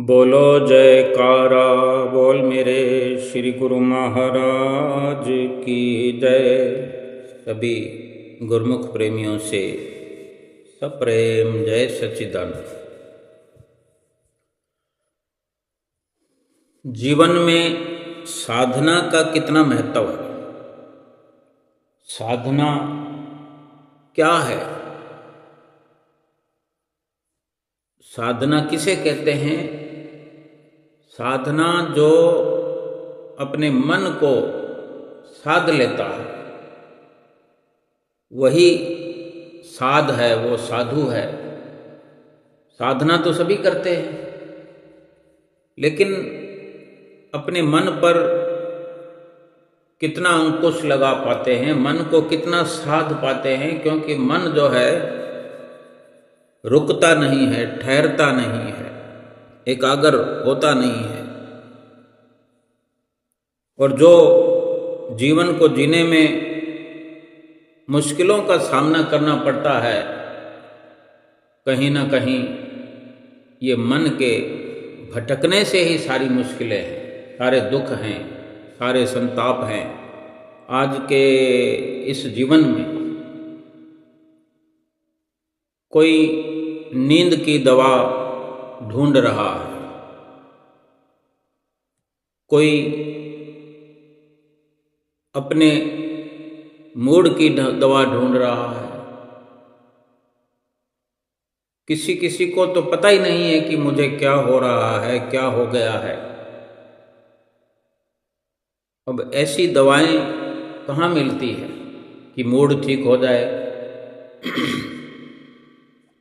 बोलो जयकारा बोल मेरे श्री गुरु महाराज की जय। सभी गुरुमुख प्रेमियों से सप्रेम जय सच्चिदानंद। जीवन में साधना का कितना महत्व है? साधना क्या है? साधना किसे कहते हैं? साधना जो अपने मन को साध लेता है वही साध है, वो साधु है। साधना तो सभी करते हैं, लेकिन अपने मन पर कितना अंकुश लगा पाते हैं, मन को कितना साध पाते हैं, क्योंकि मन जो है रुकता नहीं है, ठहरता नहीं है, एकाग्र होता नहीं है। और जो जीवन को जीने में मुश्किलों का सामना करना पड़ता है, कहीं ना कहीं ये मन के भटकने से ही सारी मुश्किलें हैं, सारे दुख हैं, सारे संताप हैं। आज के इस जीवन में कोई नींद की दवा ढूंढ रहा है, कोई अपने मूड की दवा ढूंढ रहा है। किसी किसी को तो पता ही नहीं है कि मुझे क्या हो रहा है, क्या हो गया है। अब ऐसी दवाएं कहाँ मिलती है कि मूड ठीक हो जाए,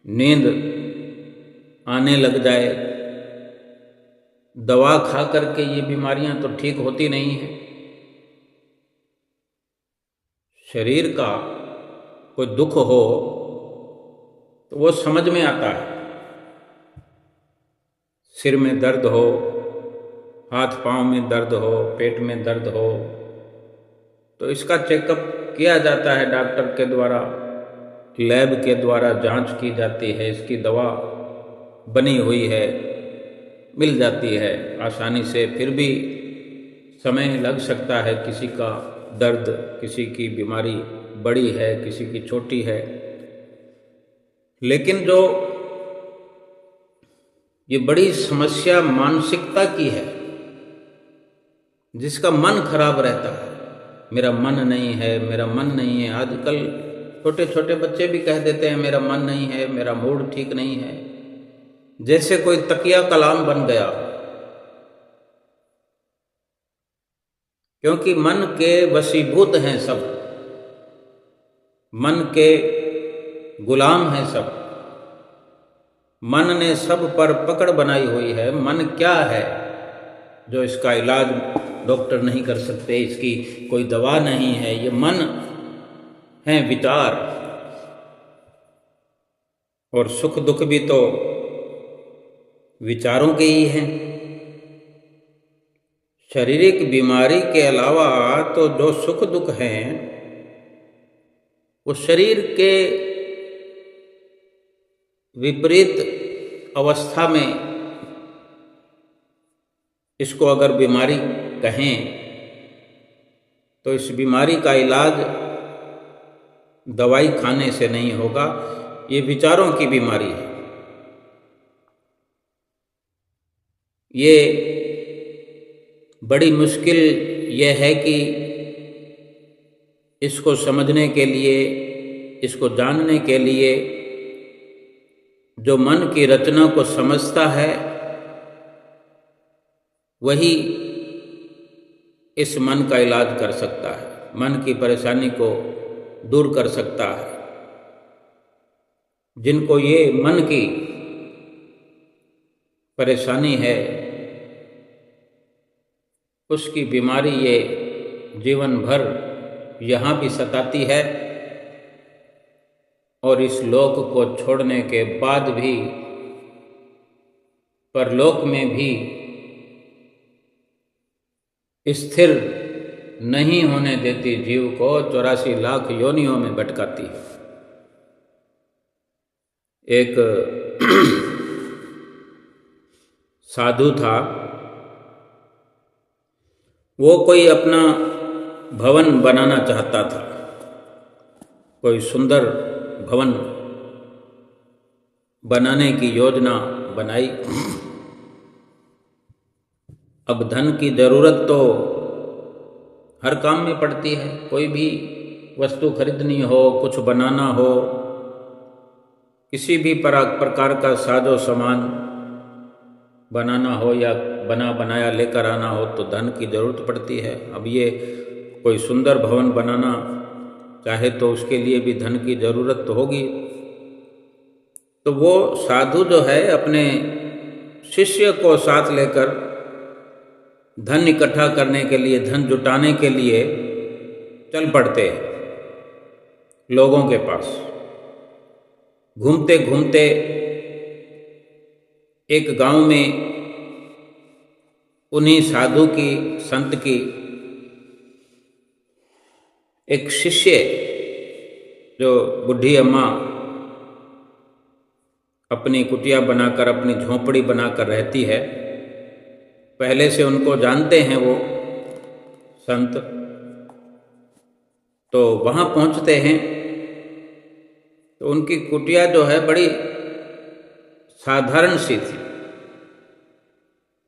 नींद आने लग जाए। दवा खा करके ये बीमारियां तो ठीक होती नहीं हैं। शरीर का कोई दुख हो तो वो समझ में आता है। सिर में दर्द हो, हाथ पांव में दर्द हो, पेट में दर्द हो, तो इसका चेकअप किया जाता है डॉक्टर के द्वारा, लैब के द्वारा जांच की जाती है, इसकी दवा बनी हुई है, मिल जाती है आसानी से। फिर भी समय लग सकता है, किसी का दर्द, किसी की बीमारी बड़ी है, किसी की छोटी है। लेकिन जो ये बड़ी समस्या मानसिकता की है, जिसका मन खराब रहता है, मेरा मन नहीं है, मेरा मन नहीं है। आजकल छोटे छोटे बच्चे भी कह देते हैं मेरा मन नहीं है, मेरा मूड ठीक नहीं है, जैसे कोई तकिया कलाम बन गया। क्योंकि मन के वशीभूत हैं सब, मन के गुलाम हैं सब। मन ने सब पर पकड़ बनाई हुई है। मन क्या है जो इसका इलाज डॉक्टर नहीं कर सकते, इसकी कोई दवा नहीं है। ये मन है विचार, और सुख दुख भी तो विचारों के ही हैं। शारीरिक बीमारी के अलावा तो जो सुख दुख हैं वो शरीर के विपरीत अवस्था में, इसको अगर बीमारी कहें तो इस बीमारी का इलाज दवाई खाने से नहीं होगा। ये विचारों की बीमारी है। ये बड़ी मुश्किल ये है कि इसको समझने के लिए, इसको जानने के लिए जो मन की रचना को समझता है वही इस मन का इलाज कर सकता है, मन की परेशानी को दूर कर सकता है। जिनको ये मन की परेशानी है, उसकी बीमारी ये जीवन भर यहाँ भी सताती है, और इस लोक को छोड़ने के बाद भी परलोक में भी स्थिर नहीं होने देती। जीव को 84 लाख योनियों में भटकाती है। एक साधु था, वो कोई अपना भवन बनाना चाहता था, कोई सुंदर भवन बनाने की योजना बनाई। अब धन की जरूरत तो हर काम में पड़ती है, कोई भी वस्तु खरीदनी हो, कुछ बनाना हो, किसी भी प्रकार का साजो सामान बनाना हो या बना बनाया लेकर आना हो तो धन की ज़रूरत पड़ती है। अब ये कोई सुंदर भवन बनाना चाहे तो उसके लिए भी धन की ज़रूरत तो होगी। तो वो साधु जो है अपने शिष्य को साथ लेकर धन इकट्ठा करने के लिए, धन जुटाने के लिए चल पड़ते हैं लोगों के पास। घूमते घूमते एक गांव में उन्हीं साधु की, संत की एक शिष्य जो बुढ़ी अम्मा अपनी कुटिया बनाकर, अपनी झोंपड़ी बनाकर रहती है, पहले से उनको जानते हैं वो संत। तो वहाँ पहुँचते हैं तो उनकी कुटिया जो है बड़ी साधारण सी थी,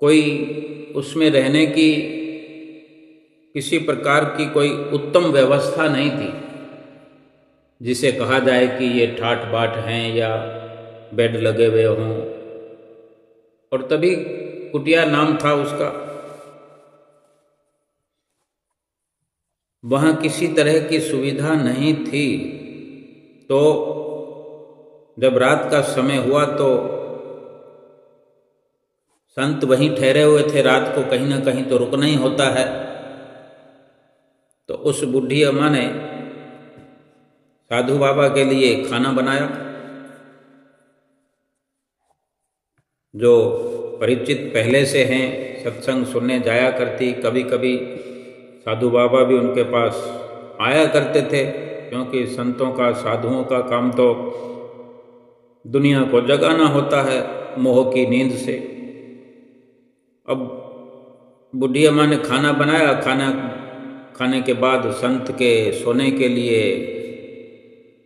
कोई उसमें रहने की किसी प्रकार की कोई उत्तम व्यवस्था नहीं थी जिसे कहा जाए कि ये ठाट बाट हैं या बेड लगे हुए हों। और तभी कुटिया नाम था उसका। वहाँ किसी तरह की सुविधा नहीं थी। तो जब रात का समय हुआ तो संत वहीं ठहरे हुए थे, रात को कहीं ना कहीं तो रुकना ही होता है। तो उस बुढ़ी अम्मा ने साधु बाबा के लिए खाना बनाया। जो परिचित पहले से हैं, सत्संग सुनने जाया करती, कभी कभी साधु बाबा भी उनके पास आया करते थे, क्योंकि संतों का, साधुओं का काम तो दुनिया को जगाना होता है मोह की नींद से। अब बुढ़ी अम्मा ने खाना बनाया। खाना खाने के बाद संत के सोने के लिए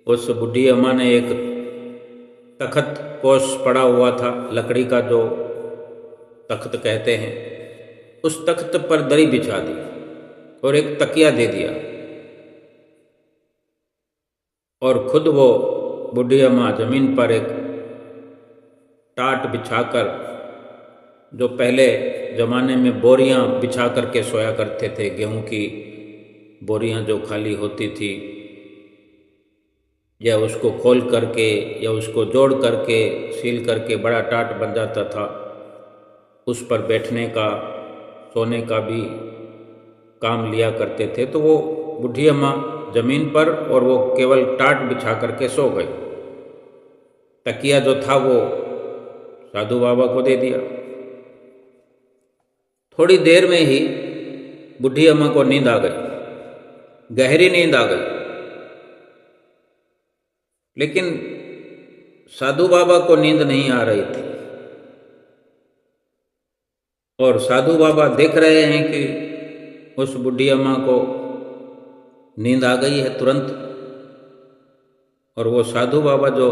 उस बुढ़ी अम्मा ने एक तख्त पोष पड़ा हुआ था, लकड़ी का जो तख्त कहते हैं, उस तख्त पर दरी बिछा दी और एक तकिया दे दिया। और खुद वो बुढ़ी अम्मा जमीन पर एक टाट बिछाकर, जो पहले ज़माने में बोरियां बिछा करके सोया करते थे, गेहूं की बोरियां जो खाली होती थी, या उसको खोल करके या उसको जोड़ करके सील करके बड़ा टाट बन जाता था, उस पर बैठने का, सोने का भी काम लिया करते थे। तो वो बुढ़ी अम्मा जमीन पर और वो केवल टाट बिछा करके सो गई। तकिया जो था वो साधु बाबा को दे दिया। थोड़ी देर में ही बुढ़ी अम्मा को नींद आ गई, गहरी नींद आ गई। लेकिन साधु बाबा को नींद नहीं आ रही थी। और साधु बाबा देख रहे हैं कि उस बुढ़ी अम्मा को नींद आ गई है तुरंत। और वो साधु बाबा जो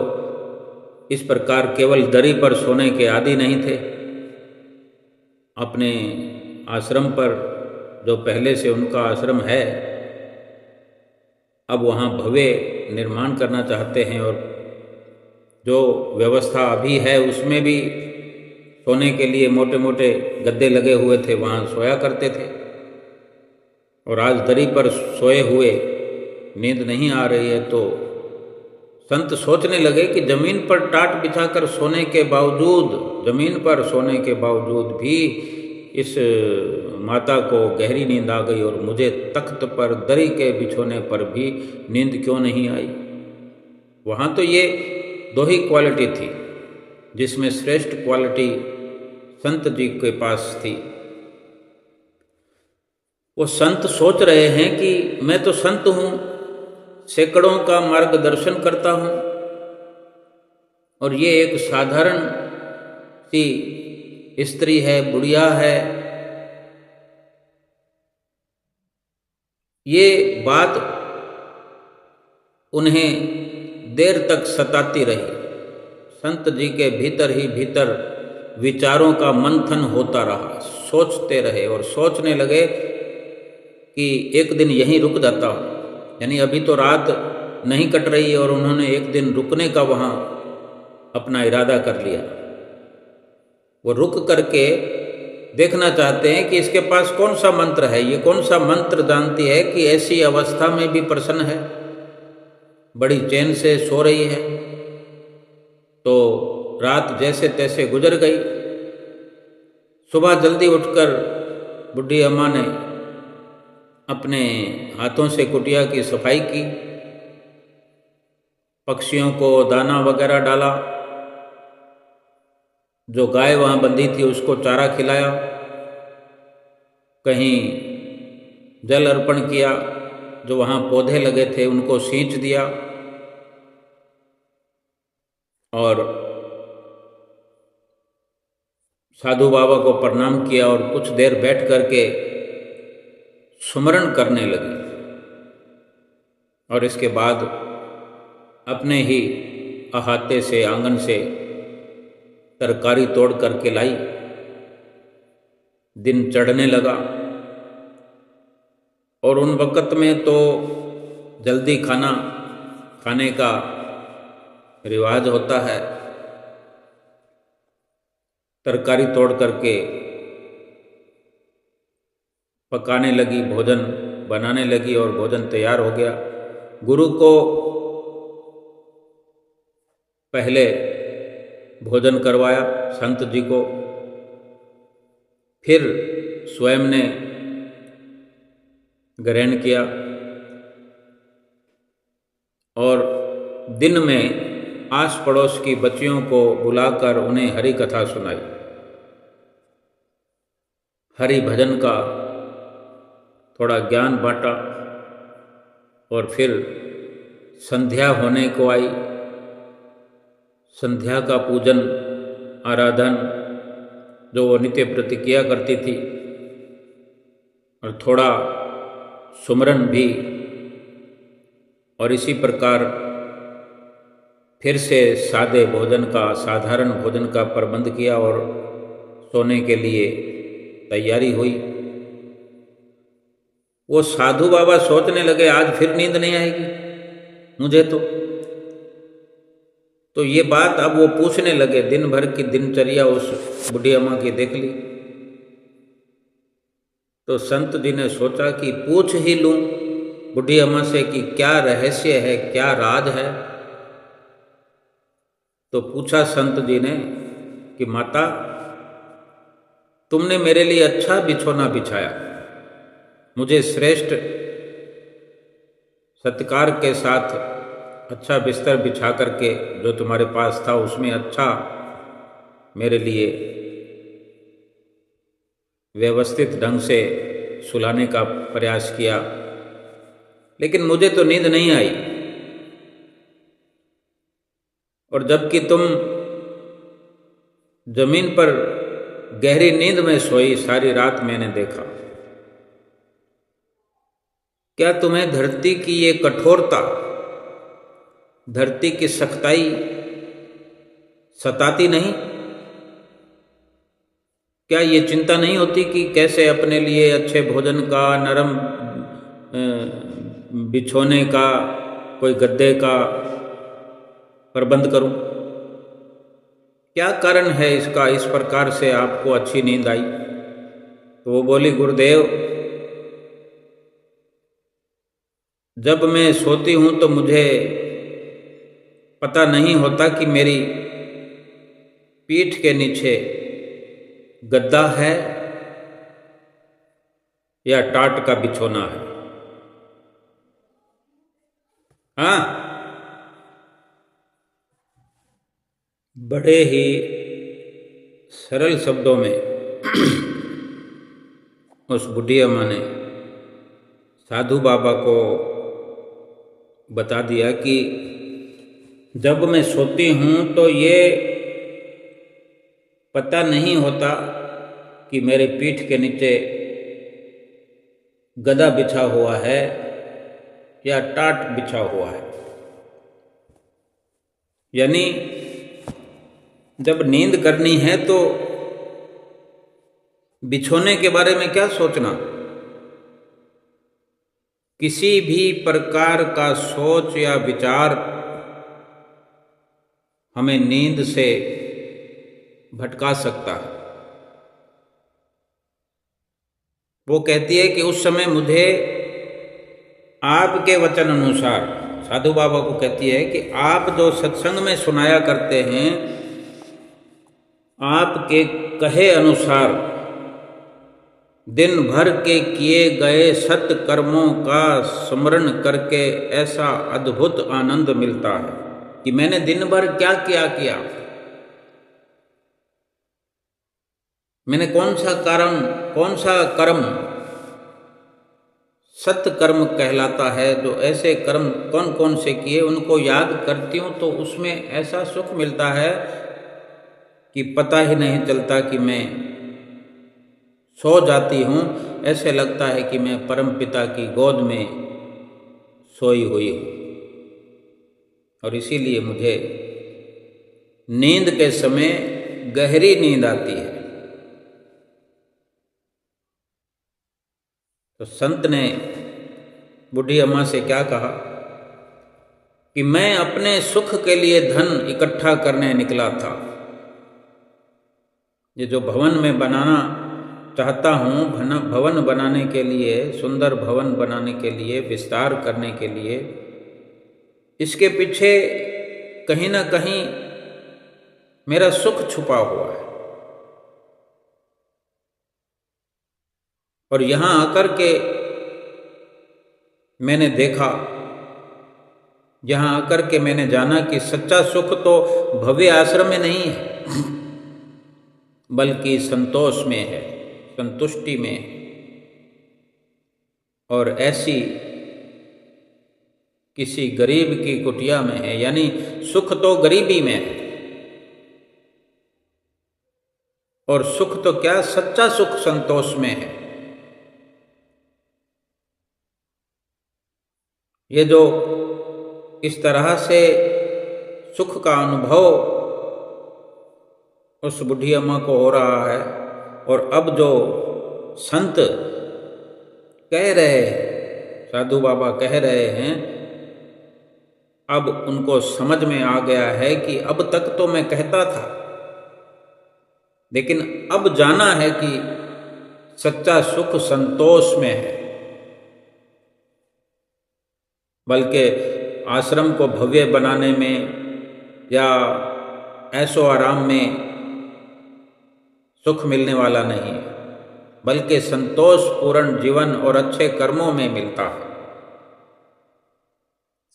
इस प्रकार केवल दरी पर सोने के आदी नहीं थे, अपने आश्रम पर, जो पहले से उनका आश्रम है, अब वहाँ भव्य निर्माण करना चाहते हैं। और जो व्यवस्था अभी है उसमें भी सोने के लिए मोटे मोटे गद्दे लगे हुए थे, वहाँ सोया करते थे। और आज दरी पर सोए हुए नींद नहीं आ रही है। तो संत सोचने लगे कि जमीन पर टाट बिछाकर सोने के बावजूद, जमीन पर सोने के बावजूद भी इस माता को गहरी नींद आ गई, और मुझे तख्त पर दरी के बिछोने पर भी नींद क्यों नहीं आई। वहाँ तो ये दो ही क्वालिटी थी, जिसमें श्रेष्ठ क्वालिटी संत जी के पास थी। वो संत सोच रहे हैं कि मैं तो संत हूँ, सैकड़ों का मार्गदर्शन करता हूँ, और ये एक साधारण सी स्त्री है, बुढ़िया है, ये बात उन्हें देर तक सताती रही। संत जी के भीतर ही भीतर विचारों का मंथन होता रहा। सोचते रहे और सोचने लगे कि एक दिन यहीं रुक जाता हूँ। यानी अभी तो रात नहीं कट रही और उन्होंने एक दिन रुकने का वहाँ अपना इरादा कर लिया। वो रुक करके देखना चाहते हैं कि इसके पास कौन सा मंत्र है, ये कौन सा मंत्र जानती है कि ऐसी अवस्था में भी प्रसन्न है, बड़ी चैन से सो रही है। तो रात जैसे तैसे गुजर गई। सुबह जल्दी उठकर बुढ़ी अम्मा ने अपने हाथों से कुटिया की सफाई की, पक्षियों को दाना वगैरह डाला, जो गाय वहाँ बंधी थी उसको चारा खिलाया, कहीं जल अर्पण किया, जो वहाँ पौधे लगे थे उनको सींच दिया और साधु बाबा को प्रणाम किया और कुछ देर बैठ करके सुमरण करने लगी। और इसके बाद अपने ही अहाते से आंगन से तरकारी तोड़ करके लाई। दिन चढ़ने लगा और उन वक़्त में तो जल्दी खाना खाने का रिवाज होता है। तरकारी तोड़ करके पकाने लगी, भोजन बनाने लगी और भोजन तैयार हो गया। गुरु को पहले भोजन करवाया, संत जी को, फिर स्वयं ने ग्रहण किया और दिन में आस पड़ोस की बच्चियों को बुलाकर उन्हें हरि कथा सुनाई, हरि भजन का थोड़ा ज्ञान बांटा। और फिर संध्या होने को आई। संध्या का पूजन आराधन जो वो नित्य प्रति किया करती थी और थोड़ा सुमरन भी। और इसी प्रकार फिर से सादे भोजन का, साधारण भोजन का प्रबंध किया और सोने के लिए तैयारी हुई। वो साधु बाबा सोचने लगे आज फिर नींद नहीं आएगी मुझे तो ये बात अब वो पूछने लगे। दिन भर की दिनचर्या उस बुढ़ी अम्मा की देख ली। तो संत जी ने सोचा कि पूछ ही लूं बुढ़ी अम्मा से कि क्या रहस्य है, क्या राज है। तो पूछा संत जी ने कि माता, तुमने मेरे लिए अच्छा बिछौना बिछाया, मुझे श्रेष्ठ सत्कार के साथ अच्छा बिस्तर बिछा करके जो तुम्हारे पास था उसमें अच्छा मेरे लिए व्यवस्थित ढंग से सुलाने का प्रयास किया, लेकिन मुझे तो नींद नहीं आई। और जबकि तुम जमीन पर गहरी नींद में सोई सारी रात मैंने देखा। क्या तुम्हें धरती की ये कठोरता, धरती की सख्ताई सताती नहीं? क्या ये चिंता नहीं होती कि कैसे अपने लिए अच्छे भोजन का, नरम बिछोने का, कोई गद्दे का प्रबंध करूं? क्या कारण है इसका, इस प्रकार से आपको अच्छी नींद आई? तो वो बोली, गुरुदेव, जब मैं सोती हूं तो मुझे पता नहीं होता कि मेरी पीठ के नीचे गद्दा है या टाट का बिछोना है। हाँ, बड़े ही सरल शब्दों में उस बुढ़ी अम्मा ने साधु बाबा को बता दिया कि जब मैं सोती हूँ तो ये पता नहीं होता कि मेरे पीठ के नीचे गदा बिछा हुआ है या टाट बिछा हुआ है। यानी जब नींद करनी है तो बिछोने के बारे में क्या सोचना। किसी भी प्रकार का सोच या विचार हमें नींद से भटका सकता है। वो कहती है कि उस समय मुझे आपके वचन अनुसार, साधु बाबा को कहती है कि आप जो सत्संग में सुनाया करते हैं, आपके कहे अनुसार दिन भर के किए गए सत्कर्मों का स्मरण करके ऐसा अद्भुत आनंद मिलता है कि मैंने दिन भर क्या किया, मैंने कौन सा कर्म सत्कर्म कहलाता है। जो ऐसे कर्म कौन कौन से किए उनको याद करती हूँ तो उसमें ऐसा सुख मिलता है कि पता ही नहीं चलता कि मैं सो जाती हूँ। ऐसे लगता है कि मैं परम पिता की गोद में सोई हुई हूँ। और इसीलिए मुझे नींद के समय गहरी नींद आती है। तो संत ने बूढ़ी अम्मा से क्या कहा कि मैं अपने सुख के लिए धन इकट्ठा करने निकला था। ये जो भवन में बनाना चाहता हूँ, भवन बनाने के लिए, सुंदर भवन बनाने के लिए, विस्तार करने के लिए, इसके पीछे कहीं ना कहीं मेरा सुख छुपा हुआ है। और यहाँ आकर के मैंने देखा, यहाँ आकर के मैंने जाना कि सच्चा सुख तो भव्य आश्रम में नहीं है, बल्कि संतोष में है, संतुष्टि में है। और ऐसी किसी गरीब की कुटिया में है। यानी सुख तो गरीबी में है। और सुख तो क्या, सच्चा सुख संतोष में है। ये जो इस तरह से सुख का अनुभव उस बुढ़ी अम्मा को हो रहा है, और अब जो संत कह रहे हैं, साधु बाबा कह रहे हैं, अब उनको समझ में आ गया है कि अब तक तो मैं कहता था, लेकिन अब जाना है कि सच्चा सुख संतोष में है। बल्कि आश्रम को भव्य बनाने में या ऐशो आराम में सुख मिलने वाला नहीं है, बल्कि संतोष पूर्ण जीवन और अच्छे कर्मों में मिलता है।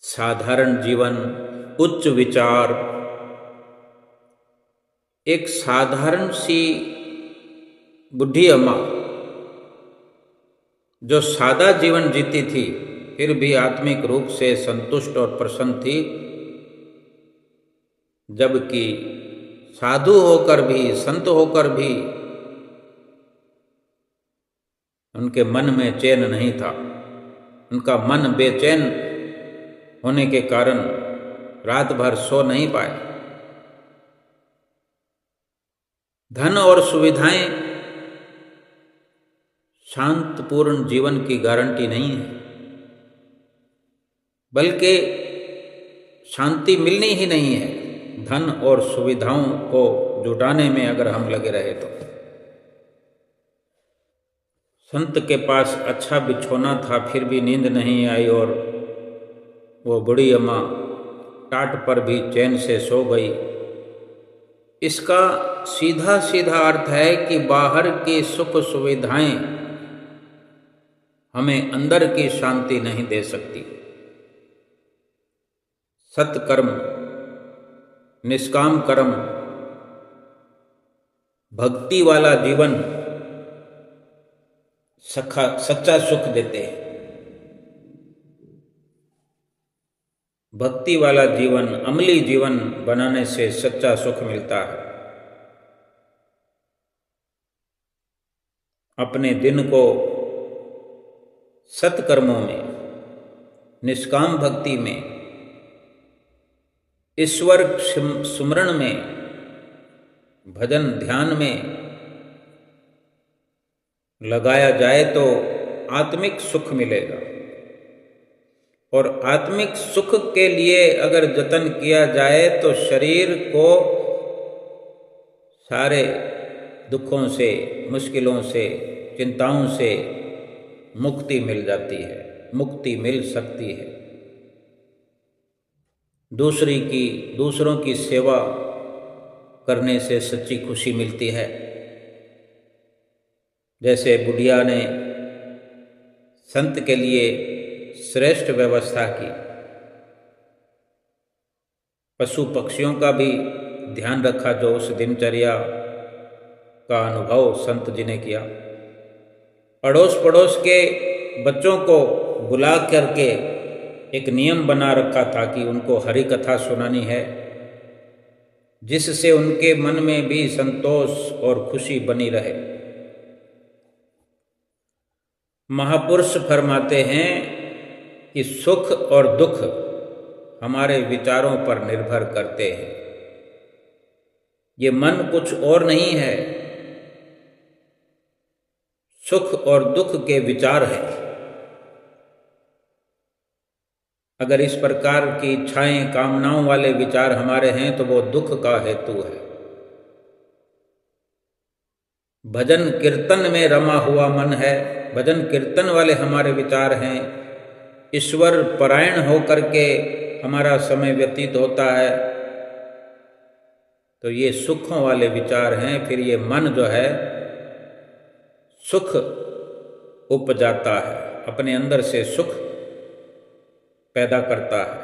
साधारण जीवन, उच्च विचार, एक साधारण सी बुढ़ी अम्मा जो सादा जीवन जीती थी, फिर भी आत्मिक रूप से संतुष्ट और प्रसन्न थी, जबकि साधु होकर भी, संत होकर भी उनके मन में चैन नहीं था। उनका मन बेचैन होने के कारण रात भर सो नहीं पाए। धन और सुविधाएं शांतपूर्ण जीवन की गारंटी नहीं है, बल्कि शांति मिलनी ही नहीं है धन और सुविधाओं को जुटाने में अगर हम लगे रहे तो। संत के पास अच्छा बिछौना था, फिर भी नींद नहीं आई, और वो बूढ़ी अम्मा टाट पर भी चैन से सो गई। इसका सीधा सीधा अर्थ है कि बाहर की सुख सुविधाएं हमें अंदर की शांति नहीं दे सकती। सत्कर्म, निष्काम कर्म, भक्ति वाला जीवन सच्चा सुख देते हैं। भक्ति वाला जीवन, अमली जीवन बनाने से सच्चा सुख मिलता है। अपने दिन को सत्कर्मों में, निष्काम भक्ति में, ईश्वर सुमरण में, भजन ध्यान में लगाया जाए तो आत्मिक सुख मिलेगा। और आत्मिक सुख के लिए अगर जतन किया जाए तो शरीर को सारे दुखों से, मुश्किलों से, चिंताओं से मुक्ति मिल जाती है, मुक्ति मिल सकती है। दूसरों की सेवा करने से सच्ची खुशी मिलती है। जैसे बुढ़िया ने संत के लिए श्रेष्ठ व्यवस्था की, पशु पक्षियों का भी ध्यान रखा, जो उस दिनचर्या का अनुभव संत जी ने किया। अड़ोस पड़ोस के बच्चों को बुला करके एक नियम बना रखा था कि उनको हरि कथा सुनानी है, जिससे उनके मन में भी संतोष और खुशी बनी रहे। महापुरुष फरमाते हैं कि सुख और दुख हमारे विचारों पर निर्भर करते हैं। ये मन कुछ और नहीं है, सुख और दुख के विचार हैं। अगर इस प्रकार की इच्छाएं, कामनाओं वाले विचार हमारे हैं तो वो दुख का हेतु है। भजन कीर्तन में रमा हुआ मन है, भजन कीर्तन वाले हमारे विचार हैं, ईश्वर परायण होकर के हमारा समय व्यतीत होता है, तो ये सुखों वाले विचार हैं। फिर ये मन जो है सुख उपजाता है, अपने अंदर से सुख पैदा करता है।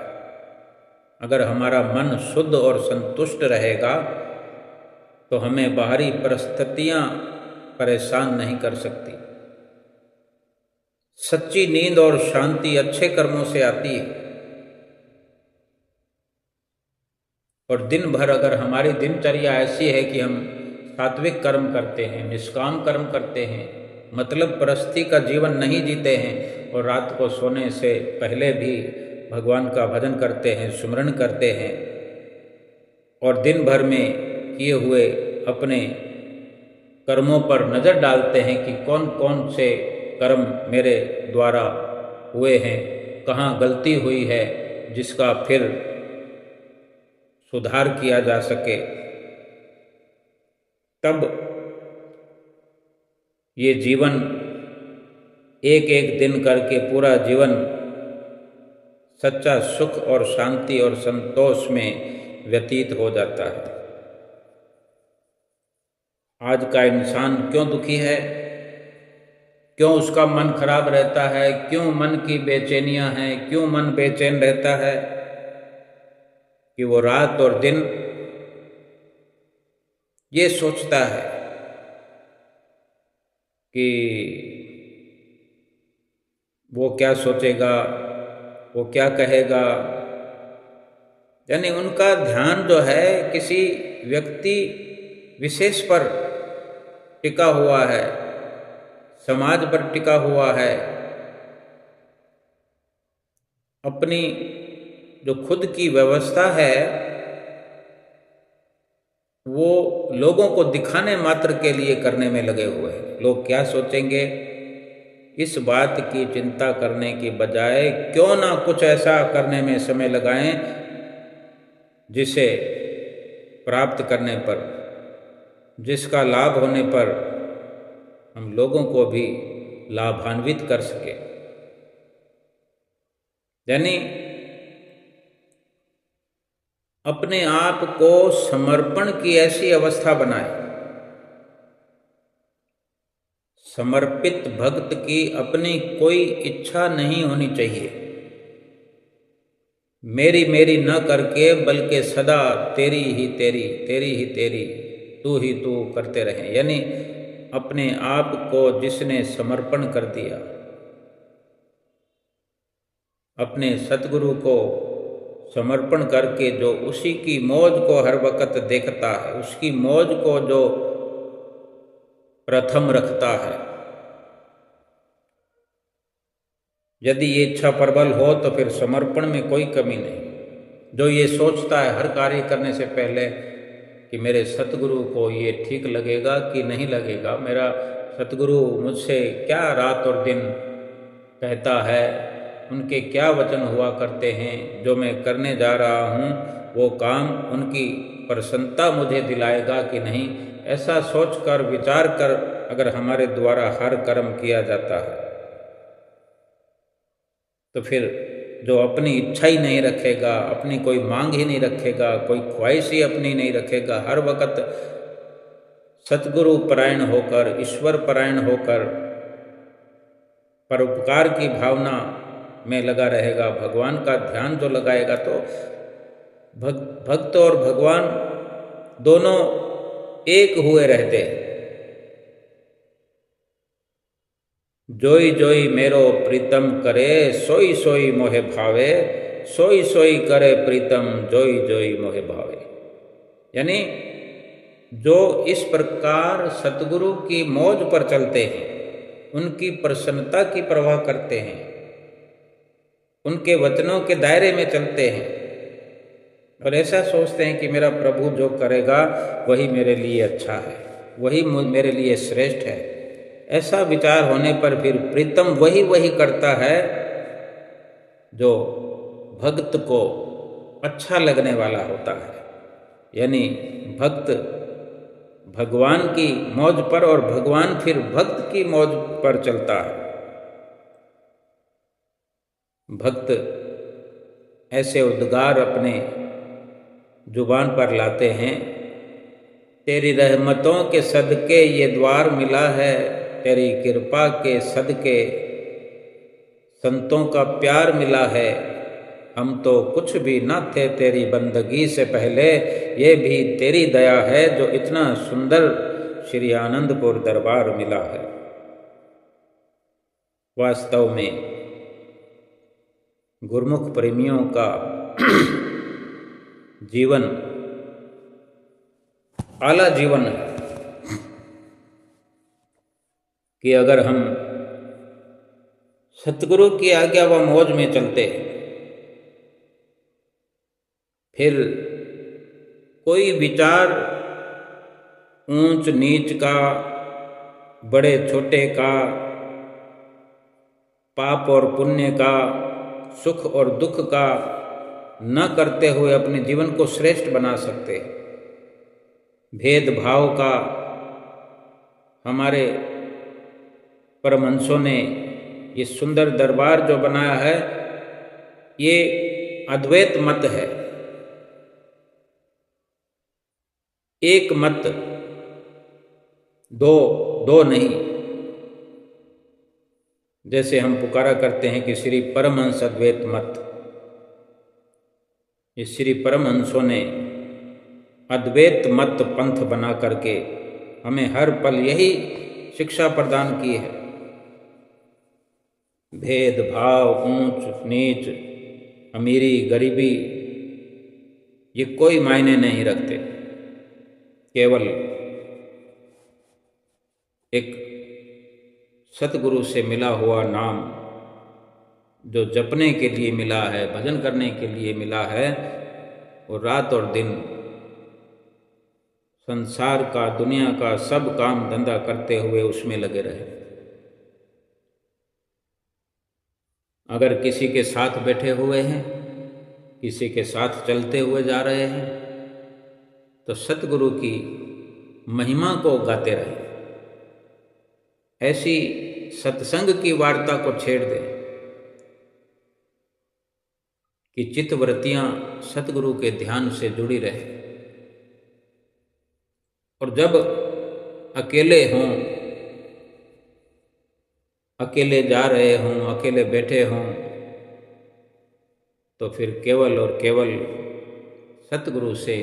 अगर हमारा मन शुद्ध और संतुष्ट रहेगा तो हमें बाहरी परिस्थितियां परेशान नहीं कर सकती। सच्ची नींद और शांति अच्छे कर्मों से आती है। और दिन भर अगर हमारी दिनचर्या ऐसी है कि हम सात्विक कर्म करते हैं, निष्काम कर्म करते हैं, मतलब परस्ती का जीवन नहीं जीते हैं, और रात को सोने से पहले भी भगवान का भजन करते हैं, सुमरण करते हैं, और दिन भर में किए हुए अपने कर्मों पर नज़र डालते हैं कि कौन कौन से कर्म मेरे द्वारा हुए हैं, कहाँ गलती हुई है, जिसका फिर सुधार किया जा सके, तब ये जीवन एक एक दिन करके पूरा जीवन सच्चा सुख और शांति और संतोष में व्यतीत हो जाता है। आज का इंसान क्यों दुखी है, क्यों उसका मन खराब रहता है, क्यों मन की बेचैनियां हैं, क्यों मन बेचैन रहता है, कि वो रात और दिन ये सोचता है कि वो क्या सोचेगा, वो क्या कहेगा। यानी उनका ध्यान जो है किसी व्यक्ति विशेष पर टिका हुआ है, समाज पर टिका हुआ है। अपनी जो खुद की व्यवस्था है वो लोगों को दिखाने मात्र के लिए करने में लगे हुए हैं। लोग क्या सोचेंगे, इस बात की चिंता करने की बजाय क्यों ना कुछ ऐसा करने में समय लगाएं जिसे प्राप्त करने पर, जिसका लाभ होने पर हम लोगों को भी लाभान्वित कर सके। यानी अपने आप को समर्पण की ऐसी अवस्था बनाए। समर्पित भक्त की अपनी कोई इच्छा नहीं होनी चाहिए, मेरी मेरी न करके, बल्कि सदा तेरी ही तेरी, तेरी ही तेरी, तू ही तू करते रहें। यानी अपने आप को जिसने समर्पण कर दिया, अपने सतगुरु को समर्पण करके जो उसी की मौज को हर वक्त देखता है, उसकी मौज को जो प्रथम रखता है, यदि ये इच्छा प्रबल हो तो फिर समर्पण में कोई कमी नहीं। जो ये सोचता है हर कार्य करने से पहले कि मेरे सतगुरु को ये ठीक लगेगा कि नहीं लगेगा, मेरा सतगुरु मुझसे क्या रात और दिन कहता है, उनके क्या वचन हुआ करते हैं, जो मैं करने जा रहा हूँ वो काम उनकी प्रसन्नता मुझे दिलाएगा कि नहीं, ऐसा सोचकर विचार कर अगर हमारे द्वारा हर कर्म किया जाता है तो फिर जो अपनी इच्छा ही नहीं रखेगा, अपनी कोई मांग ही नहीं रखेगा, कोई ख्वाहिश ही अपनी नहीं रखेगा, हर वक्त सतगुरु परायण होकर, ईश्वर परायण होकर परोपकार की भावना में लगा रहेगा, भगवान का ध्यान जो लगाएगा, तो भक्त और भगवान दोनों एक हुए रहते हैं। जोई जोई मेरो प्रीतम करे, सोई सोई मोहे भावे, सोई सोई करे प्रीतम, जोई जोई मोहे भावे। यानी जो इस प्रकार सतगुरु की मौज पर चलते हैं, उनकी प्रसन्नता की परवाह करते हैं, उनके वचनों के दायरे में चलते हैं और ऐसा सोचते हैं कि मेरा प्रभु जो करेगा वही मेरे लिए अच्छा है, वही मेरे लिए श्रेष्ठ है, ऐसा विचार होने पर फिर प्रीतम वही वही करता है जो भक्त को अच्छा लगने वाला होता है। यानी भक्त भगवान की मौज पर और भगवान फिर भक्त की मौज पर चलता है। भक्त ऐसे उद्गार अपने जुबान पर लाते हैं, तेरी रहमतों के सदके ये द्वार मिला है, तेरी कृपा के सदके संतों का प्यार मिला है, हम तो कुछ भी न थे तेरी बंदगी से पहले, ये भी तेरी दया है जो इतना सुंदर श्री आनंदपुर दरबार मिला है। वास्तव में गुरमुख प्रेमियों का जीवन आला जीवन है कि अगर हम सतगुरु की आज्ञा व मौज में चलते फिर कोई विचार ऊंच नीच का, बड़े छोटे का, पाप और पुण्य का, सुख और दुख का न करते हुए अपने जीवन को श्रेष्ठ बना सकते। भेदभाव का हमारे परमहंसों ने ये सुंदर दरबार जो बनाया है, ये अद्वैत मत है, एक मत, दो नहीं। जैसे हम पुकारा करते हैं कि श्री परमहंस अद्वैत मत, ये श्री परमहंसों ने अद्वैत मत पंथ बना करके हमें हर पल यही शिक्षा प्रदान की है। भेदभाव, ऊंच नीच, अमीरी गरीबी, ये कोई मायने नहीं रखते। केवल एक सतगुरु से मिला हुआ नाम जो जपने के लिए मिला है, भजन करने के लिए मिला है, और रात और दिन संसार का, दुनिया का सब काम धंधा करते हुए उसमें लगे रहे। अगर किसी के साथ बैठे हुए हैं, किसी के साथ चलते हुए जा रहे हैं, तो सतगुरु की महिमा को गाते रहे। ऐसी सत्संग की वार्ता को छेड़ दें कि चित्तवृत्तियां सतगुरु के ध्यान से जुड़ी रहे। और जब अकेले हों, अकेले जा रहे हों, अकेले बैठे हों, तो फिर केवल और केवल सतगुरु से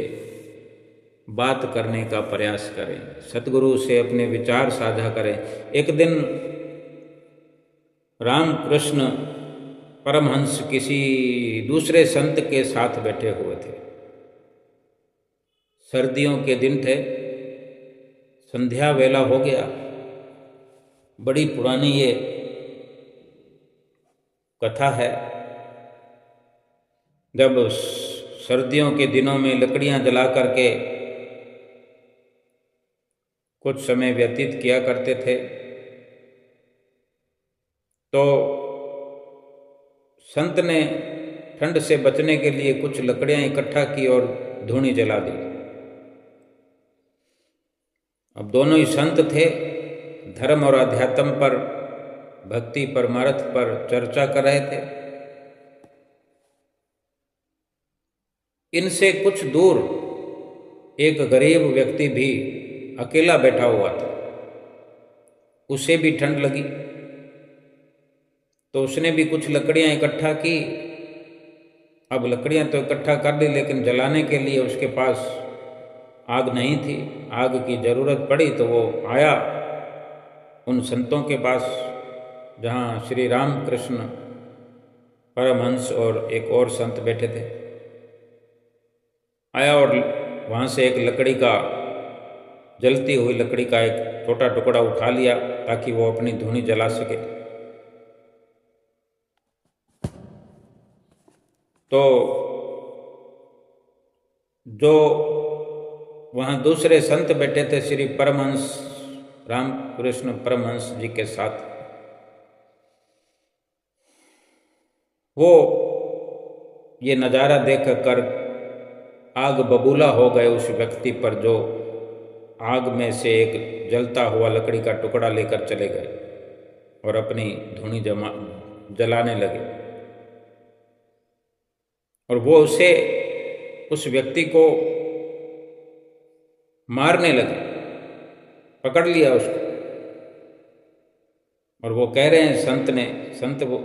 बात करने का प्रयास करें, सतगुरु से अपने विचार साझा करें। एक दिन रामकृष्ण परमहंस किसी दूसरे संत के साथ बैठे हुए थे। सर्दियों के दिन थे, संध्या वेला हो गया। बड़ी पुरानी ये कथा है। जब सर्दियों के दिनों में लकड़ियां जला करके कुछ समय व्यतीत किया करते थे, तो संत ने ठंड से बचने के लिए कुछ लकड़ियां इकट्ठा की और धूनी जला दी। अब दोनों ही संत थे, धर्म और अध्यात्म पर, भक्ति परमार्थ पर चर्चा कर रहे थे। इनसे कुछ दूर एक गरीब व्यक्ति भी अकेला बैठा हुआ था। उसे भी ठंड लगी, तो उसने भी कुछ लकड़ियां इकट्ठा की। अब लकड़ियां तो इकट्ठा कर ली, लेकिन जलाने के लिए उसके पास आग नहीं थी। आग की जरूरत पड़ी तो वो आया उन संतों के पास जहाँ श्री रामकृष्ण परमहंस और एक और संत बैठे थे। आया और वहाँ से एक लकड़ी का, जलती हुई लकड़ी का एक छोटा टुकड़ा उठा लिया ताकि वो अपनी धूनी जला सके। तो जो वहाँ दूसरे संत बैठे थे श्री परमहंस रामकृष्ण परमहंस जी के साथ, वो ये नज़ारा देखकर आग बबूला हो गए उस व्यक्ति पर, जो आग में से एक जलता हुआ लकड़ी का टुकड़ा लेकर चले गए और अपनी धूनी जलाने लगे। और वो उस व्यक्ति को मारने लगे, पकड़ लिया उसको। और वो कह रहे हैं संत वो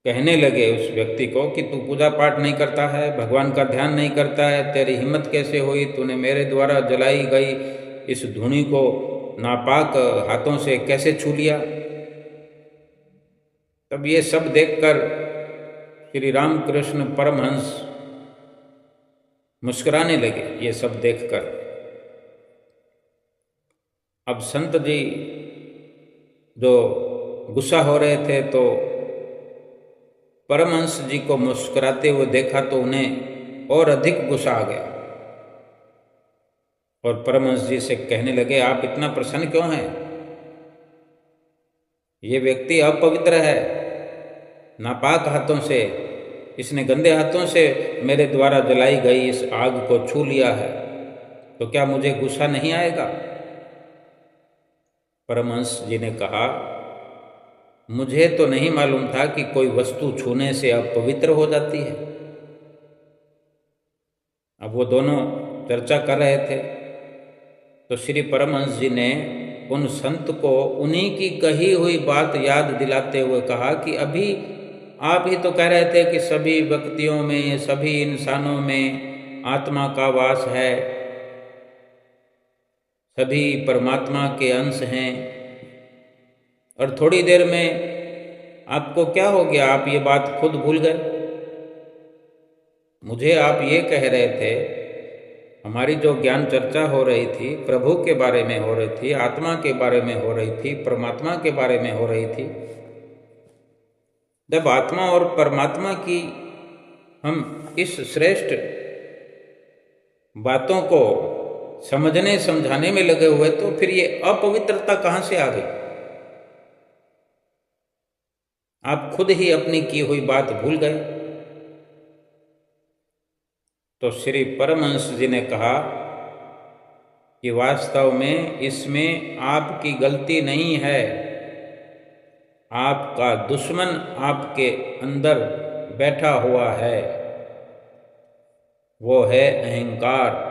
कहने लगे उस व्यक्ति को कि तू पूजा पाठ नहीं करता है, भगवान का ध्यान नहीं करता है, तेरी हिम्मत कैसे हुई, तूने मेरे द्वारा जलाई गई इस धूनी को नापाक हाथों से कैसे छू लिया। तब ये सब देखकर श्री रामकृष्ण परमहंस मुस्कुराने लगे। ये सब देखकर अब संत जी जो गुस्सा हो रहे थे, तो परमहंस जी को मुस्कुराते हुए देखा तो उन्हें और अधिक गुस्सा आ गया और परमहंस जी से कहने लगे, आप इतना प्रसन्न क्यों हैं? ये व्यक्ति अपवित्र है, नापाक हाथों से, इसने गंदे हाथों से मेरे द्वारा जलाई गई इस आग को छू लिया है, तो क्या मुझे गुस्सा नहीं आएगा? परमहंस जी ने कहा, मुझे तो नहीं मालूम था कि कोई वस्तु छूने से अपवित्र हो जाती है। अब वो दोनों चर्चा कर रहे थे, तो श्री परमहंस जी ने उन संत को उन्हीं की कही हुई बात याद दिलाते हुए कहा कि अभी आप ही तो कह रहे थे कि सभी व्यक्तियों में, सभी इंसानों में आत्मा का वास है, सभी परमात्मा के अंश हैं, और थोड़ी देर में आपको क्या हो गया, आप ये बात खुद भूल गए। मुझे आप ये कह रहे थे, हमारी जो ज्ञान चर्चा हो रही थी, प्रभु के बारे में हो रही थी, आत्मा के बारे में हो रही थी, परमात्मा के बारे में हो रही थी। जब आत्मा और परमात्मा की हम इस श्रेष्ठ बातों को समझने समझाने में लगे हुए, तो फिर ये अपवित्रता कहाँ से आ गई? आप खुद ही अपनी की हुई बात भूल गए। तो श्री परमहंस जी ने कहा कि वास्तव में इसमें आपकी गलती नहीं है, आपका दुश्मन आपके अंदर बैठा हुआ है, वो है अहंकार।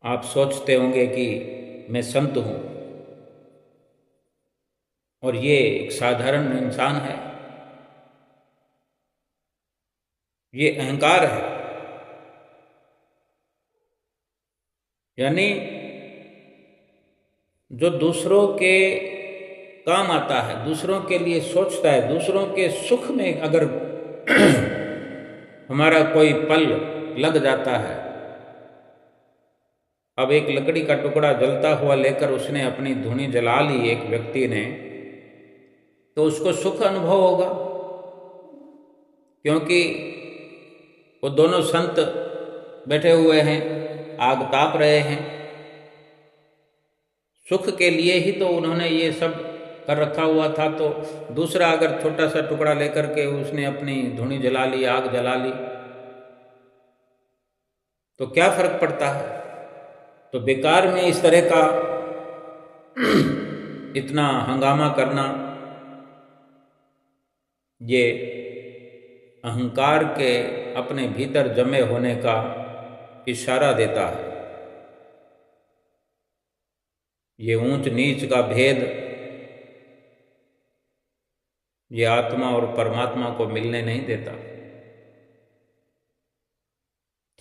आप सोचते होंगे कि मैं संत हूं और ये एक साधारण इंसान है, ये अहंकार है। यानी जो दूसरों के काम आता है, दूसरों के लिए सोचता है, दूसरों के सुख में अगर हमारा कोई पल लग जाता है। अब एक लकड़ी का टुकड़ा जलता हुआ लेकर उसने अपनी धूनी जला ली एक व्यक्ति ने, तो उसको सुख अनुभव होगा, क्योंकि वो दोनों संत बैठे हुए हैं, आग ताप रहे हैं। सुख के लिए ही तो उन्होंने ये सब कर रखा हुआ था। तो दूसरा अगर छोटा सा टुकड़ा लेकर के उसने अपनी धुनी जला ली, आग जला ली, तो क्या फर्क पड़ता है। तो बेकार में इस तरह का इतना हंगामा करना, ये अहंकार के अपने भीतर जमे होने का इशारा देता है। ये ऊंच नीच का भेद ये आत्मा और परमात्मा को मिलने नहीं देता।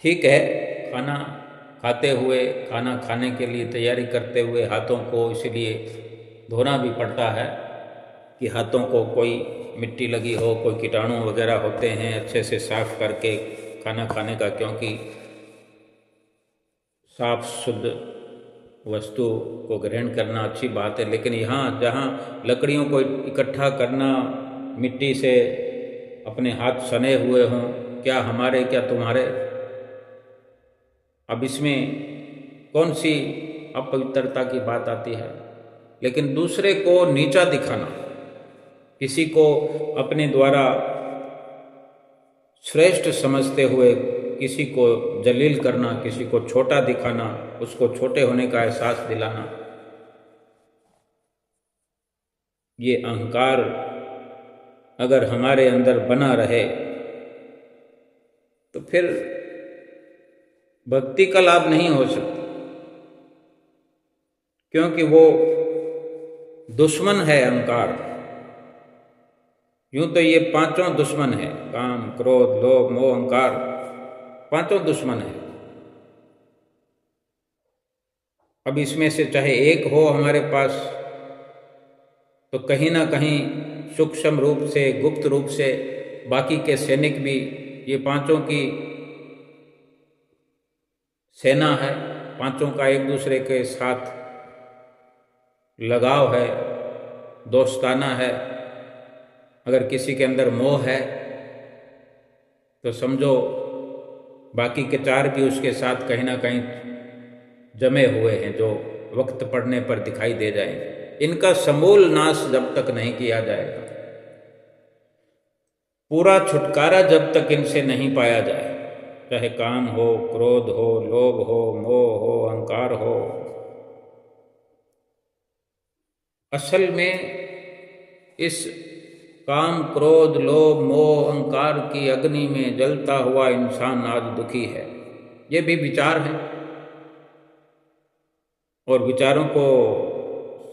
ठीक है, खाना खाते हुए, खाना खाने के लिए तैयारी करते हुए हाथों को इसलिए धोना भी पड़ता है कि हाथों को कोई मिट्टी लगी हो, कोई कीटाणु वगैरह होते हैं, अच्छे से साफ करके खाना खाने का, क्योंकि साफ शुद्ध वस्तु को ग्रहण करना अच्छी बात है। लेकिन यहाँ जहाँ लकड़ियों को इकट्ठा करना, मिट्टी से अपने हाथ सने हुए हों, क्या हमारे क्या तुम्हारे, अब इसमें कौन सी अपवित्रता की बात आती है। लेकिन दूसरे को नीचा दिखाना, किसी को अपने द्वारा श्रेष्ठ समझते हुए किसी को जलील करना, किसी को छोटा दिखाना, उसको छोटे होने का एहसास दिलाना, ये अहंकार अगर हमारे अंदर बना रहे तो फिर भक्ति का लाभ नहीं हो सकता, क्योंकि वो दुश्मन है अहंकार। यूं तो ये पांचों दुश्मन है, काम, क्रोध, लोभ, मोह, अहंकार, पांचों दुश्मन है। अब इसमें से चाहे एक हो हमारे पास, तो कहीं ना कहीं सूक्ष्म रूप से, गुप्त रूप से बाकी के सैनिक भी ये पांचों की सेना है, पांचों का एक दूसरे के साथ लगाव है, दोस्ताना है। अगर किसी के अंदर मोह है तो समझो बाकी के चार भी उसके साथ कहीं ना कहीं जमे हुए हैं, जो वक्त पड़ने पर दिखाई दे जाएंगे। इनका समूल नाश जब तक नहीं किया जाएगा, पूरा छुटकारा जब तक इनसे नहीं पाया जाए, चाहे काम हो, क्रोध हो, लोभ हो, मोह हो, अहंकार हो, असल में इस काम, क्रोध, लोभ, मोह, अहंकार की अग्नि में जलता हुआ इंसान आज दुखी है। ये भी विचार हैं, और विचारों को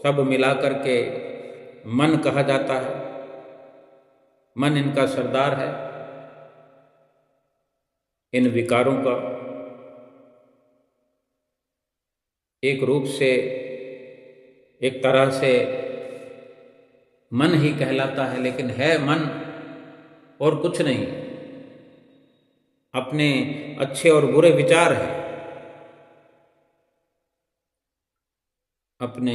सब मिला करके मन कहा जाता है। मन इनका सरदार है, इन विकारों का एक रूप से, एक तरह से मन ही कहलाता है, लेकिन है मन और कुछ नहीं। अपने अच्छे और बुरे विचार हैं, अपने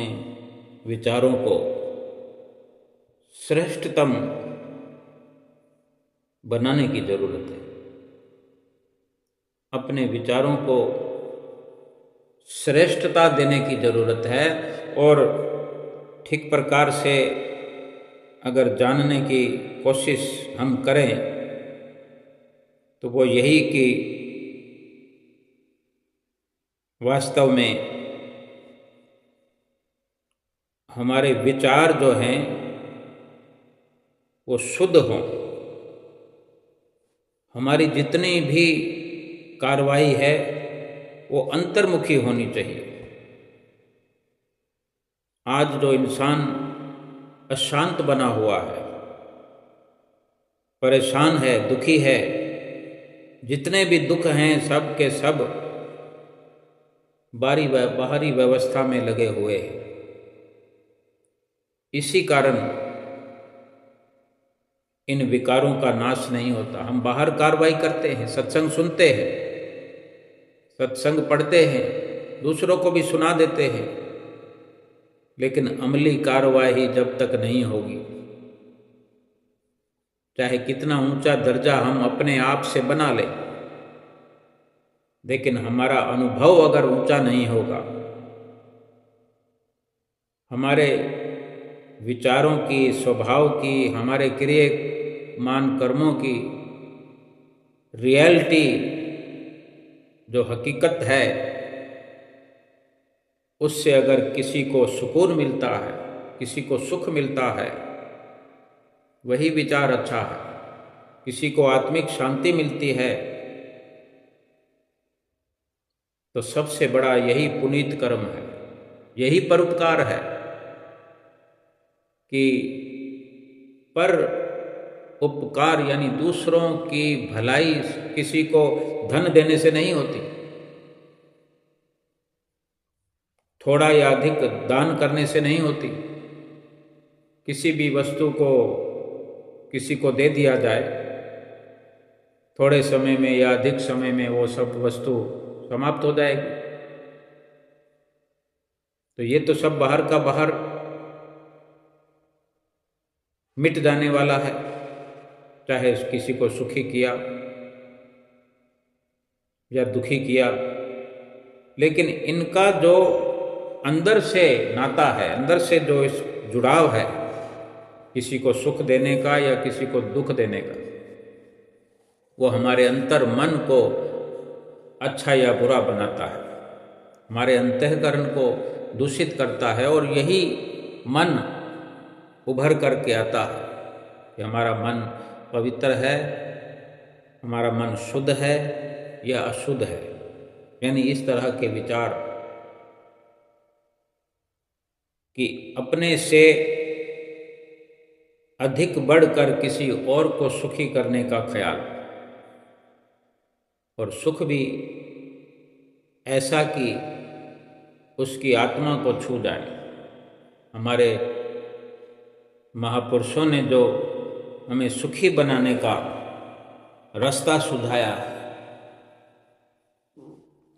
विचारों को श्रेष्ठतम बनाने की जरूरत है। अपने विचारों को श्रेष्ठता देने की जरूरत है, और ठीक प्रकार से अगर जानने की कोशिश हम करें तो वो यही कि वास्तव में हमारे विचार जो हैं वो शुद्ध हों। हमारी जितनी भी कार्रवाई है वो अंतर्मुखी होनी चाहिए। आज जो इंसान अशांत बना हुआ है, परेशान है, दुखी है, जितने भी दुख हैं सब के सब बाहरी व्यवस्था में लगे हुए हैं। इसी कारण इन विकारों का नाश नहीं होता। हम बाहर कार्रवाई करते हैं, सत्संग सुनते हैं, सत्संग पढ़ते हैं, दूसरों को भी सुना देते हैं, लेकिन अमली कार्रवाई जब तक नहीं होगी, चाहे कितना ऊंचा दर्जा हम अपने आप से बना लें, लेकिन हमारा अनुभव अगर ऊंचा नहीं होगा, हमारे विचारों की, स्वभाव की, हमारे क्रियमान कर्मों की रियलिटी जो हकीकत है, उससे अगर किसी को सुकून मिलता है, किसी को सुख मिलता है, वही विचार अच्छा है। किसी को आत्मिक शांति मिलती है तो सबसे बड़ा यही पुनीत कर्म है, यही परोपकार है कि पर उपकार यानी दूसरों की भलाई किसी को धन देने से नहीं होती, थोड़ा या अधिक दान करने से नहीं होती। किसी भी वस्तु को किसी को दे दिया जाए, थोड़े समय में या अधिक समय में वो सब वस्तु समाप्त हो जाएगी। तो ये तो सब बाहर का बाहर मिट जाने वाला है, चाहे किसी को सुखी किया या दुखी किया, लेकिन इनका जो अंदर से नाता है, अंदर से जो इस जुड़ाव है, किसी को सुख देने का या किसी को दुख देने का, वो हमारे अंतर मन को अच्छा या बुरा बनाता है, हमारे अंतःकरण को दूषित करता है। और यही मन उभर करके आता है कि हमारा मन पवित्र है, हमारा मन शुद्ध है या अशुद्ध है। यानी इस तरह के विचार कि अपने से अधिक बढ़कर किसी और को सुखी करने का ख्याल, और सुख भी ऐसा कि उसकी आत्मा को छू जाए। हमारे महापुरुषों ने जो हमें सुखी बनाने का रास्ता सुझाया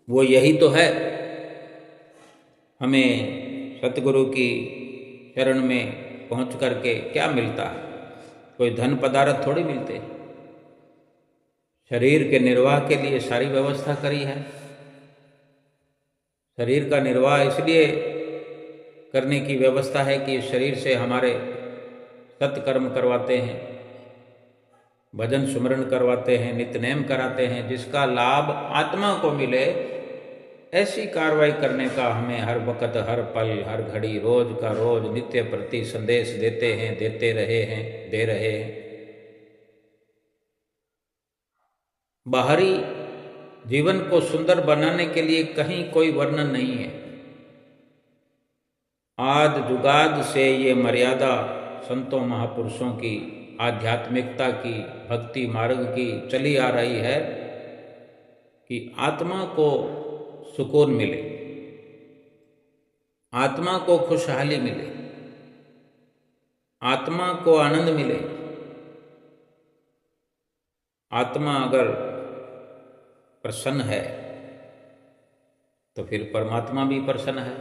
वो यही तो है। हमें सतगुरु की शरण में पहुंच करके क्या मिलता है? कोई धन पदार्थ थोड़ी मिलते। शरीर के निर्वाह के लिए सारी व्यवस्था करी है। शरीर का निर्वाह इसलिए करने की व्यवस्था है कि शरीर से हमारे सत्कर्म करवाते हैं, भजन सुमरण करवाते हैं, नित्य नेम कराते हैं, जिसका लाभ आत्मा को मिले। ऐसी कार्रवाई करने का हमें हर वक्त, हर पल, हर घड़ी, रोज का रोज नित्य प्रति संदेश देते हैं, देते रहे हैं, दे रहे हैं। बाहरी जीवन को सुंदर बनाने के लिए कहीं कोई वर्णन नहीं है। आद जुगाद से ये मर्यादा संतों महापुरुषों की, आध्यात्मिकता की, भक्ति मार्ग की चली आ रही है कि आत्मा को सुकून मिले, आत्मा को खुशहाली मिले, आत्मा को आनंद मिले। आत्मा अगर प्रसन्न है तो फिर परमात्मा भी प्रसन्न है,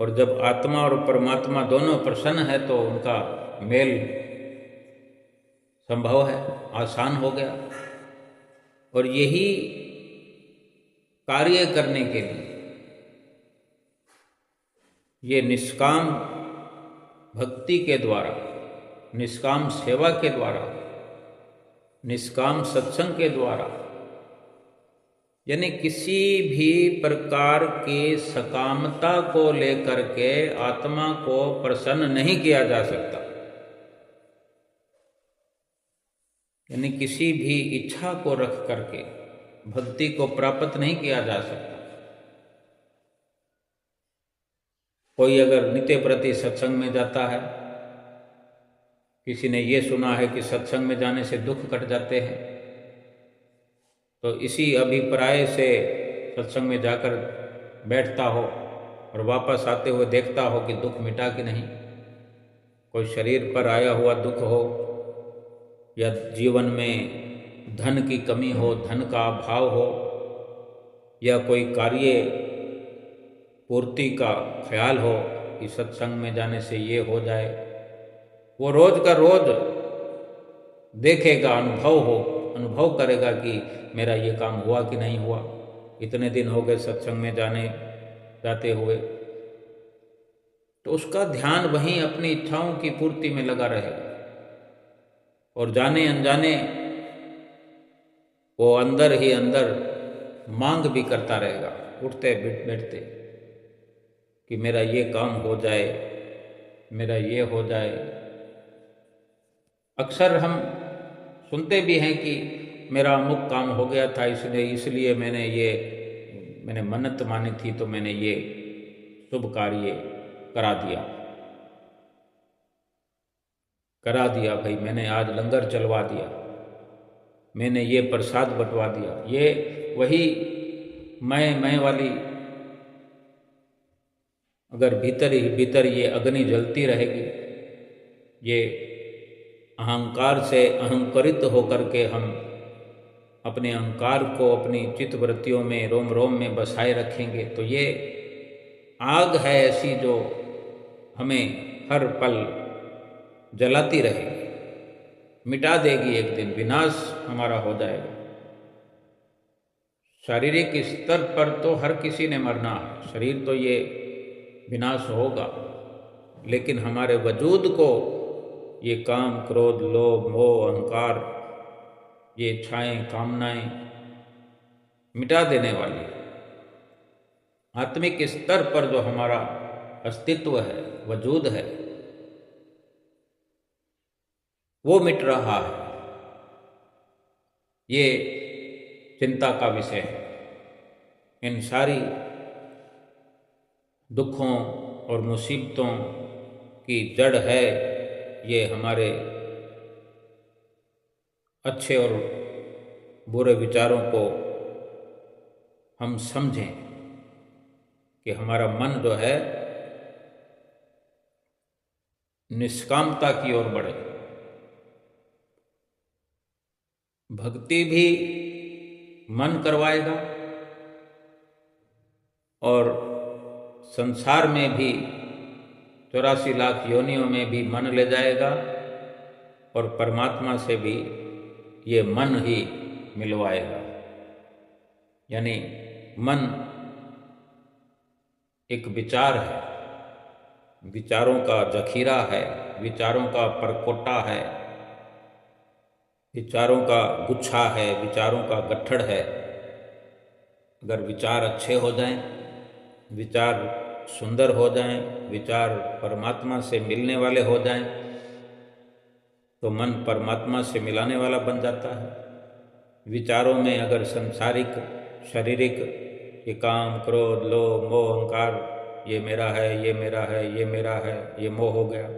और जब आत्मा और परमात्मा दोनों प्रसन्न है तो उनका मेल संभव है, आसान हो गया। और यही कार्य करने के लिए ये निष्काम भक्ति के द्वारा, निष्काम सेवा के द्वारा, निष्काम सत्संग के द्वारा, यानी किसी भी प्रकार की सकामता को लेकर के आत्मा को प्रसन्न नहीं किया जा सकता। यानी किसी भी इच्छा को रख करके भक्ति को प्राप्त नहीं किया जा सकता। कोई अगर नित्य प्रति सत्संग में जाता है, किसी ने ये सुना है कि सत्संग में जाने से दुख कट जाते हैं, तो इसी अभिप्राय से सत्संग में जाकर बैठता हो और वापस आते हुए देखता हो कि दुख मिटा कि नहीं। कोई शरीर पर आया हुआ दुख हो, या जीवन में धन की कमी हो, धन का अभाव हो, या कोई कार्य पूर्ति का ख्याल हो कि सत्संग में जाने से ये हो जाए, वो रोज का रोज देखेगा, अनुभव करेगा कि मेरा ये काम हुआ कि नहीं हुआ। इतने दिन हो गए सत्संग में जाते हुए, तो उसका ध्यान वहीं अपनी इच्छाओं की पूर्ति में लगा रहेगा, और जाने अनजाने वो अंदर ही अंदर मांग भी करता रहेगा, उठते बैठते, कि मेरा ये काम हो जाए, मेरा ये हो जाए। अक्सर हम सुनते भी हैं कि मेरा अमुक काम हो गया था, इसलिए मैंने मन्नत मानी थी, तो मैंने ये शुभ कार्य करा दिया भाई, मैंने आज लंगर चलवा दिया, मैंने ये प्रसाद बंटवा दिया। ये वही मैं वाली अगर भीतर ही भीतर ये अग्नि जलती रहेगी, ये अहंकार से अहंकारित होकर के हम अपने अहंकार को अपनी चित्तवृत्तियों में रोम रोम में बसाए रखेंगे, तो ये आग है ऐसी जो हमें हर पल जलाती रहेगी, मिटा देगी, एक दिन विनाश हमारा हो जाएगा। शारीरिक स्तर पर तो हर किसी ने मरना है, शरीर तो ये विनाश होगा, लेकिन हमारे वजूद को ये काम, क्रोध, लोभ, मोह, अहंकार, ये इच्छाएं, कामनाएं मिटा देने वाली है। आत्मिक स्तर पर जो हमारा अस्तित्व है, वजूद है, वो मिट रहा है। ये चिंता का विषय है। इन सारी दुखों और मुसीबतों की जड़ है ये हमारे अच्छे और बुरे विचारों को हम समझें कि हमारा मन जो है निष्कामता की ओर बढ़े। भक्ति भी मन करवाएगा और संसार में भी 84 लाख योनियों में भी मन ले जाएगा, और परमात्मा से भी ये मन ही मिलवाएगा। यानी मन एक विचार है, विचारों का जखीरा है, विचारों का परकोटा है, विचारों का गुच्छा है, विचारों का गट्ठड़ है। अगर विचार अच्छे हो जाएं, विचार सुंदर हो जाएं, विचार परमात्मा से मिलने वाले हो जाएं, तो मन परमात्मा से मिलाने वाला बन जाता है। विचारों में अगर संसारिक, शारीरिक, ये काम, क्रोध, लोभ, मोह, अहंकार, ये मेरा है, ये मेरा है, ये मेरा है, ये मोह हो गया।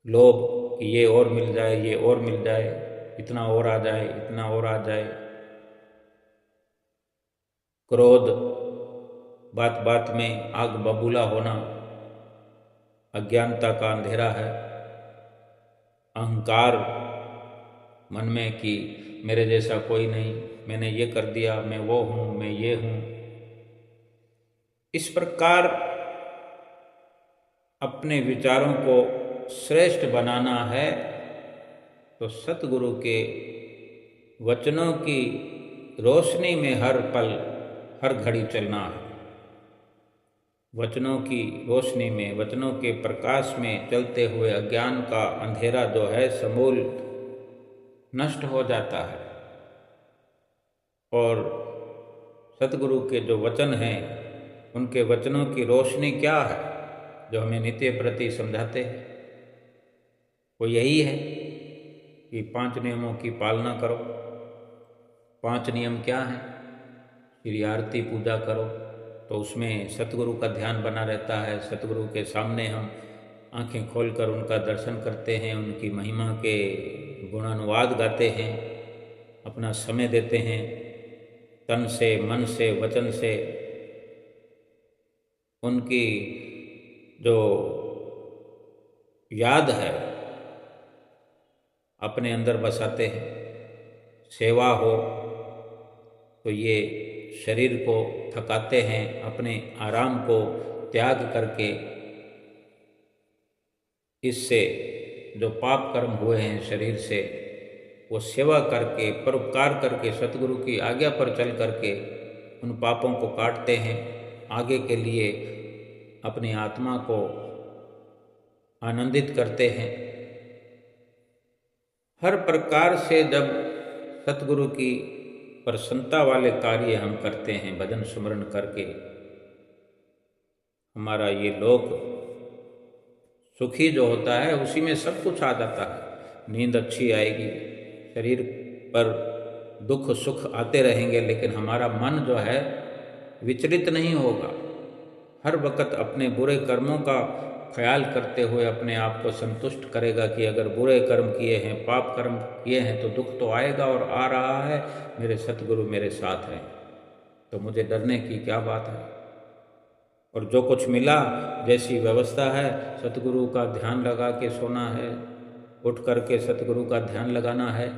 लोभ कि ये और मिल जाए, ये और मिल जाए, इतना और आ जाए, इतना और आ जाए। क्रोध, बात बात में आग बबूला होना, अज्ञानता का अंधेरा है। अहंकार मन में कि मेरे जैसा कोई नहीं, मैंने ये कर दिया, मैं वो हूँ, मैं ये हूँ। इस प्रकार अपने विचारों को श्रेष्ठ बनाना है तो सतगुरु के वचनों की रोशनी में हर पल, हर घड़ी चलना है। वचनों की रोशनी में, वचनों के प्रकाश में चलते हुए अज्ञान का अंधेरा जो है समूल नष्ट हो जाता है। और सतगुरु के जो वचन हैं, उनके वचनों की रोशनी क्या है जो हमें नित्य प्रति समझाते हैं? वो यही है कि 5 नियमों की पालना करो। 5 नियम क्या हैं? श्री आरती पूजा करो, तो उसमें सतगुरु का ध्यान बना रहता है। सतगुरु के सामने हम आंखें खोलकर उनका दर्शन करते हैं, उनकी महिमा के गुणानुवाद गाते हैं, अपना समय देते हैं, तन से, मन से, वचन से उनकी जो याद है अपने अंदर बसाते हैं। सेवा हो तो ये शरीर को थकाते हैं, अपने आराम को त्याग करके इससे जो पाप कर्म हुए हैं शरीर से, वो सेवा करके, परोपकार करके, सतगुरु की आज्ञा पर चल करके उन पापों को काटते हैं, आगे के लिए अपनी आत्मा को आनंदित करते हैं। हर प्रकार से जब सतगुरु की प्रसन्नता वाले कार्य हम करते हैं भजन सुमरन करके, हमारा ये लोक सुखी जो होता है उसी में सब कुछ आ जाता है। नींद अच्छी आएगी, शरीर पर दुख सुख आते रहेंगे, लेकिन हमारा मन जो है विचलित नहीं होगा। हर वक्त अपने बुरे कर्मों का ख्याल करते हुए अपने आप को संतुष्ट करेगा कि अगर बुरे कर्म किए हैं, पाप कर्म किए हैं तो दुख तो आएगा और आ रहा है, मेरे सतगुरु मेरे साथ हैं, तो मुझे डरने की क्या बात है। और जो कुछ मिला, जैसी व्यवस्था है, सतगुरु का ध्यान लगा के सोना है, उठ करके सतगुरु का ध्यान लगाना है।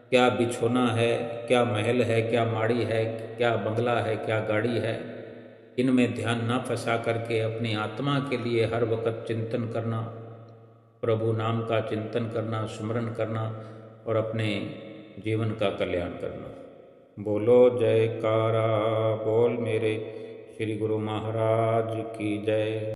क्या बिछोना है, क्या महल है, क्या माड़ी है, क्या बंगला है, क्या गाड़ी है, इनमें ध्यान ना फंसा करके अपनी आत्मा के लिए हर वक्त चिंतन करना, प्रभु नाम का चिंतन करना, सुमरन करना और अपने जीवन का कल्याण करना। बोलो जयकारा बोल मेरे श्री गुरु महाराज की जय।